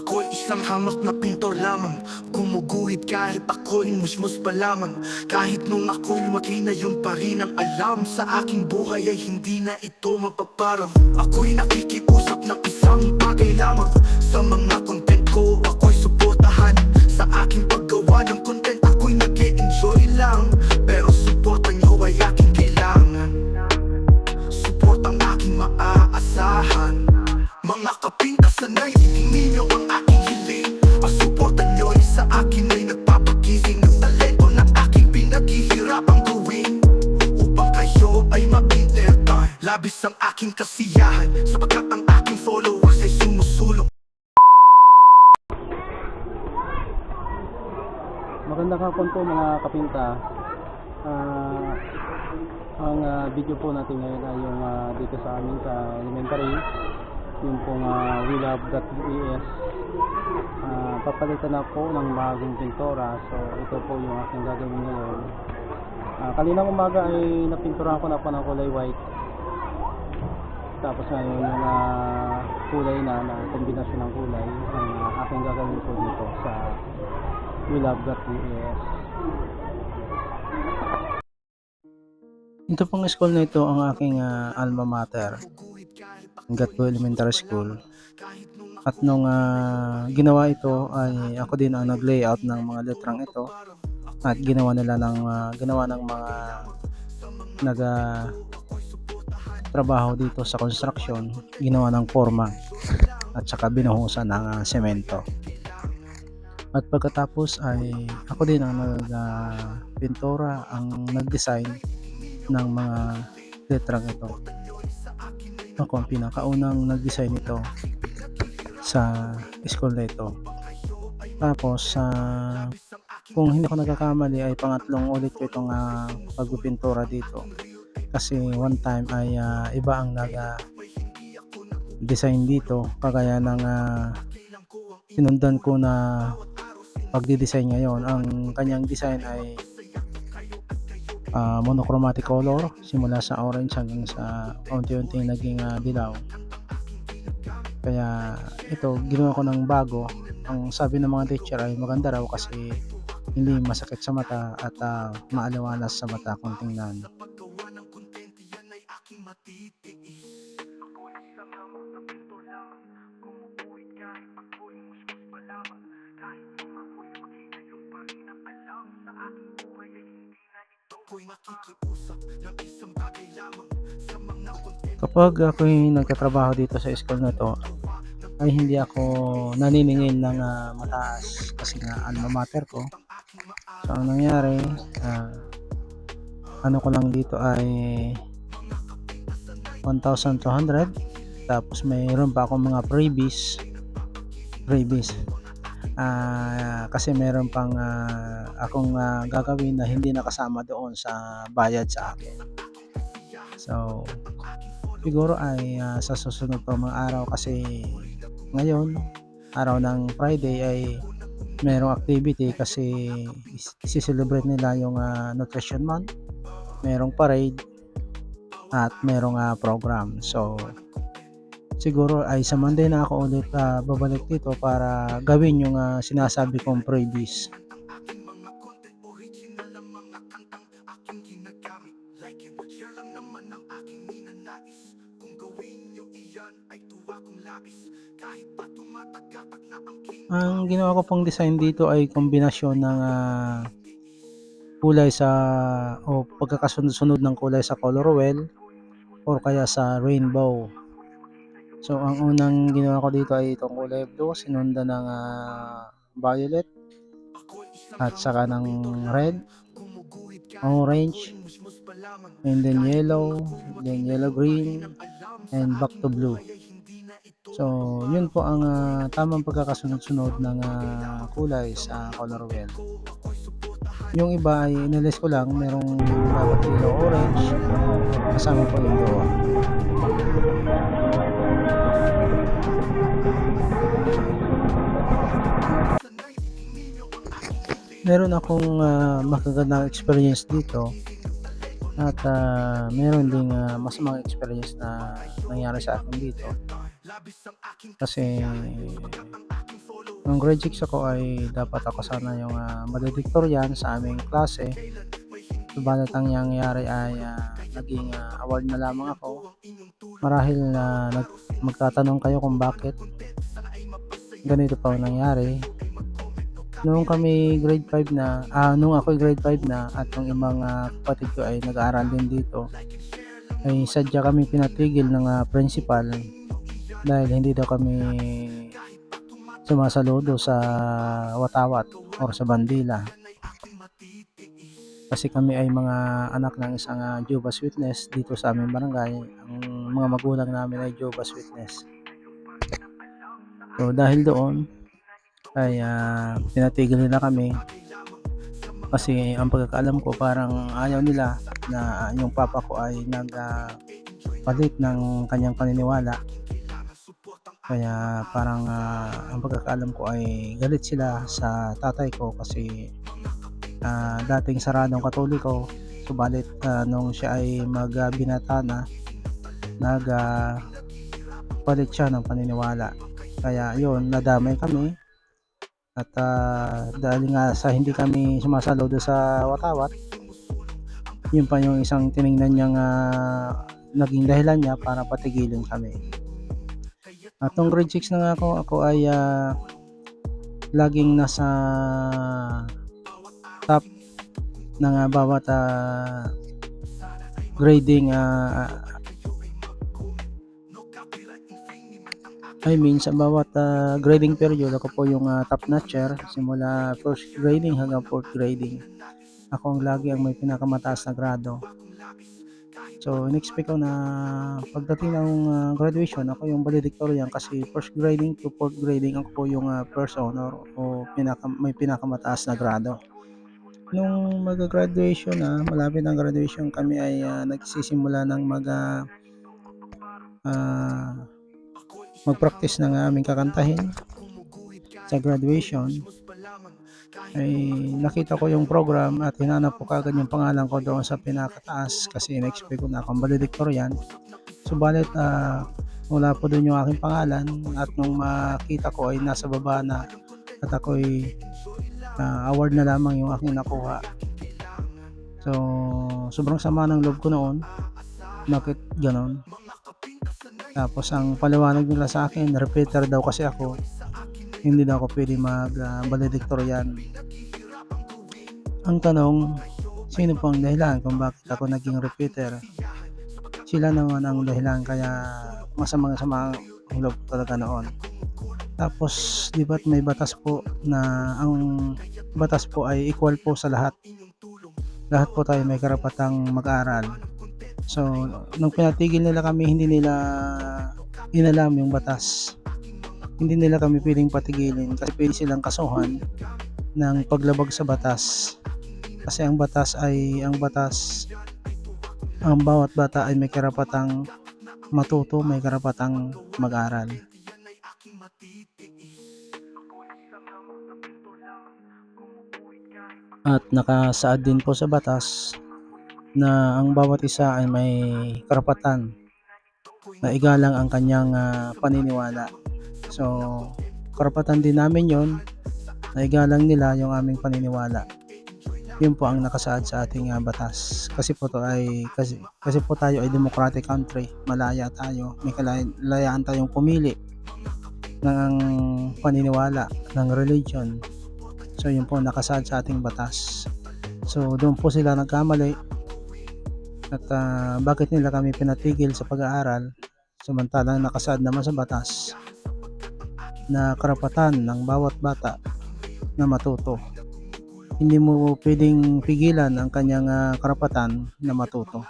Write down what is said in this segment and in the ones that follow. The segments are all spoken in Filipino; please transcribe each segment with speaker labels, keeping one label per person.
Speaker 1: Ako'y isang hamak na pintor lamang, gumuguhit kahit ako'y musmus pa lamang. Kahit nung ako'y lumaki na yun pa rin ang alam, sa aking buhay ay hindi na ito mapaparang. Ako'y nakikiusap ng isang bagay lamang, sa mga content ko ako'y suportahan. Sa aking paggawa ng content ako'y nag-e-enjoy lang, pero suporta nyo ay aking kailangan. Support ang aking maaasahan. Mga kapintasanay, hingin nyo ang aking hiling. Ang suporta nyo ay sa akin ay nagpapagising ng talento na aking pinaghihirapang gawin, upang kayo ay ma-entertain. Labis ang aking kasiyahan, sapagkat ang aking followers ay sumusulong.
Speaker 2: Magandang hapon po mga kapinta. Ang video po natin ngayon ay yung dito sa amin sa elementary, yung pong WeLove.es. Papalitan na po ng bagong pintura, so ito po yung aking gagawin ngayon. Kaninang umaga ay napinturahan ko na po ng kulay white, tapos ngayon yung kulay na kombinasyon ng kulay ang aking gagawin po dito sa WeLove.es. Ito pong school na ito ang aking alma mater, Gatco Elementary School. At nung ginawa ito ay ako din ang nag-layout ng mga letrang ito, at ginawa ng mga trabaho dito sa construction, ginawa ng forma at saka binuhusan ng semento. At pagkatapos ay ako din ang nagpintura, ang nag-design ng mga letrang ito. Ako ang pinakaunang nag-design ito sa school na ito. Tapos kung hindi ako nagkakamali ay pangatlong ulit ko itong pagpipintura dito, kasi one time ay iba ang nag-design dito, kagaya ng sinundan ko na pagdi-design ngayon. Ang kanyang design ay monochromatic color, simula sa orange hanggang sa unti-unti naging dilaw. Kaya ito ginawa ko ng bago. Ang sabi ng mga teacher ay maganda raw kasi hindi masakit sa mata at maaliwalas sa mata kung tingnan. Kapag ako'y nagtatrabaho dito sa school na to, ay hindi ako naniningil ng mataas, kasi nga alma mater ko. So ang nangyari, ano ko lang dito ay 1,200, tapos mayroon pa akong mga freebies. Kasi meron pang akong gagawin na hindi nakasama doon sa bayad sa akin. So siguro ay sa susunod pa mga araw, kasi ngayon araw ng Friday ay merong activity, kasi isi-celebrate nila yung Nutrition Month, merong parade at merong program. So siguro ay sa Monday na ako ulit babalik dito para gawin yung sinasabi kong freebies. Ang ginawa ko pong design dito ay kombinasyon ng kulay o pagkakasunod-sunod ng kulay sa color wheel or kaya sa rainbow. So ang unang ginawa ko dito ay itong kulay blue, sinundan ng violet at saka ng red, orange, and then yellow green, and back to blue. So yun po ang tamang pagkakasunod-sunod ng kulay sa color wheel. Yung iba ay inalis ko lang, merong dapat yellow, orange, kasama po yung doa. Meron akong magagandang experience dito, at meron ding masamang experience na nangyari sa akin dito. Kasi Nung grade 6 ako ay dapat ako sana yung valedictorian sa aming klase. Subalit ang nangyari ay naging award na lamang ako. Marahil magtatanong kayo kung bakit ganito pa ang nangyari. Nung kami grade 5 na, nung ako grade 5 na at yung ibang kapatid ko ay nag-aaral din dito, ay sadya kami pinatigil ng principal dahil hindi daw kami sumasaludo sa watawat or sa bandila. Kasi kami ay mga anak ng isang Jehovah's Witness dito sa aming barangay. Ang mga magulang namin ay Jehovah's Witness. So dahil doon ay pinatigil nila kami kasi ang pagkakaalam ko parang ayaw nila na yung papa ko ay nagpalit ng kanyang paniniwala. Kaya parang ang pagkakaalam ko ay galit sila sa tatay ko kasi dating saradong Katoliko, subalit nung siya ay binata na, palit siya ng paniniwala. Kaya yun, nadamay kami at dahil nga sa hindi kami sumasaludo sa watawat, yun pa yung isang tiningnan niyang naging dahilan niya para patigilin kami. At nung grade 6 na nga ako ay laging nasa top ng bawat grading sa bawat grading period ako po yung top notcher simula first grading hanggang fourth grading. Ako ang lagi ang may pinakamataas na grado. So in-expect ko na pagdating ng graduation ako yung valedictorian kasi first grading to fourth grading ako po yung first honor o may pinakamataas na grado. Nung mag-graduation na, malapit ang graduation, kami ay nagsisimula ng mag-practice ng aming kakantahin sa graduation. Ay nakita ko yung program at hinanap ko kagad yung pangalan ko doon sa pinakataas kasi in-expect ko na akong valedictorian. Subalit wala po doon yung aking pangalan at nung makita ko ay nasa baba na at ako'y award na lamang yung aking nakuha. So sobrang sama ng loob ko noon. Bakit ganon? Tapos ang paliwanag nila sa akin, repeater daw kasi ako, hindi daw ako pwede valedictorian. Ang tanong, sino po ang dahilan kung bakit ako naging repeater? Sila naman ang dahilan kaya masamang-sama ang loob talaga noon. Tapos di ba't may batas po na ang batas po ay equal po sa lahat. Lahat po tayo may karapatang mag-aral. So nung pinatigil nila kami, hindi nila inalam yung batas. Hindi nila kami pwedeng patigilin kasi pwede silang kasuhan ng paglabag sa batas. Kasi ang bawat bata ay may karapatang matuto, may karapatang mag-aral. At nakasaad din po sa batas na ang bawat isa ay may karapatan na igalang ang kanyang paniniwala. So, karapatan din namin yon na igalang nila yung aming paniniwala. Yun po ang nakasaad sa ating batas. Kasi po tayo ay democratic country, malaya tayo, may kalayaan tayong pumili ng paniniwala, ng religion. So yun po nakasaad sa ating batas. So doon po sila nagkamali at bakit nila kami pinatigil sa pag-aaral samantalang nakasaad naman sa batas na karapatan ng bawat bata na matuto. Hindi mo pwedeng pigilan ang kanyang karapatan na matuto.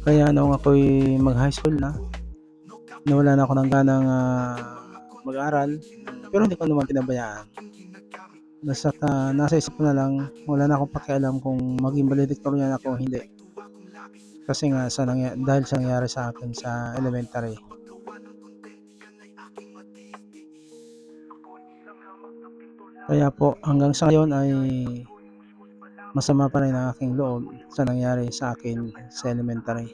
Speaker 2: Kaya nung ako'y mag-high school na, nawala na ako ng ganang mag-aral, pero hindi ko naman pinabayaan. Basta nasa isip ko na lang, wala na akong pakialam kung maging valedictorian ako o hindi. Kasi nga dahil sa nangyari sa akin sa elementary. Kaya po hanggang sa ngayon ay masama pa rin ang aking loob sa nangyari sa akin sa elementary.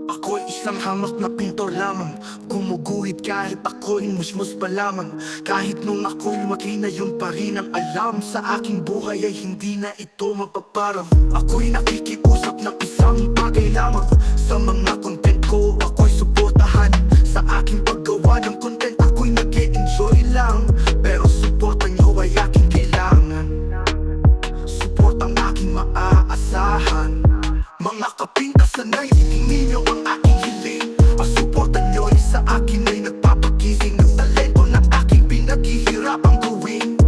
Speaker 1: Ako'y isang hamak na pintor lamang, gumuguhit kahit ako'y musmus pa lamang. Kahit nung ako'y lumaki na yun pa rin ang alam, sa aking buhay ay hindi na ito mapaparang. Ako'y nakikiusap ng isang bagay lamang, sa mga content ko ako'y suportahan. Sa aking paggawa ng content ako'y nag-e-enjoy lang, pero suporta nyo ay aking kailangan. Support ang aking maaasahan. Mga kapintasanay, hindi ninyo ang aking hiling. Ang suporta nyo ay sa akin ay nagpapagising ng talento na aking pinaghihirapang gawin,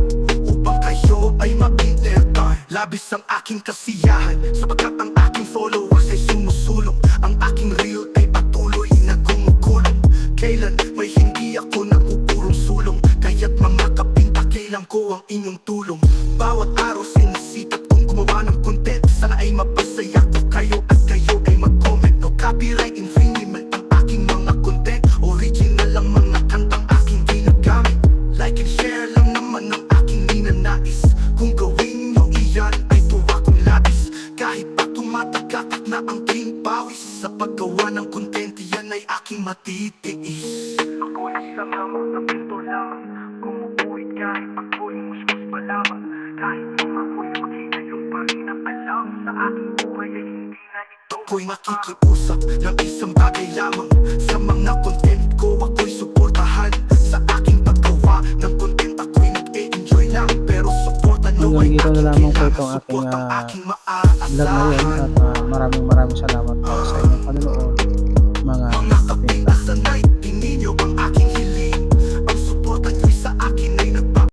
Speaker 1: upang kayo ay ma-entertain. Labis ang aking kasiyahan, sapagkat ang aking followers ay sumusulong. Ang aking reel ay patuloy na gumugulong. Kailan may hindi ako napupurong sulong, kaya't mga kapinta kailan ko ang inyong tulong. Bawat araw sinisipag kong gumawa ng content, sana ay mapasaya ko kayo at kayo ay mag-comment. No copyright infringement ang aking mga content, original ang mga kantang aking ginagamit. Like and share lang naman ang aking ninanais, kung gawin nyo iyan ay tuwa kong labis. Kahit pa tumatagakak na ang king pawis, sa paggawa ng content yan ay aking matitiis. Ako isang hamak na pintor lamang, gumuguhit kahit ako'y musmus pa lamang. Kahit nung ako'y lumaki na yun pa rin ang alam, sa aking buhay ay hindi na ito. Ako'y makikiusap ng isang bagay lamang, sa mga content ko ako'y suportahan. Sa aking paggawa ng content ako'y nag-e-enjoy lang, pero suporta nyo ay
Speaker 2: Hanggang dito na
Speaker 1: aking
Speaker 2: lamang po
Speaker 1: kailangan.
Speaker 2: itong aking
Speaker 1: Support ang aking
Speaker 2: vlog ngayon
Speaker 1: maaasahan.
Speaker 2: at maraming salamat po sa inyong panonood.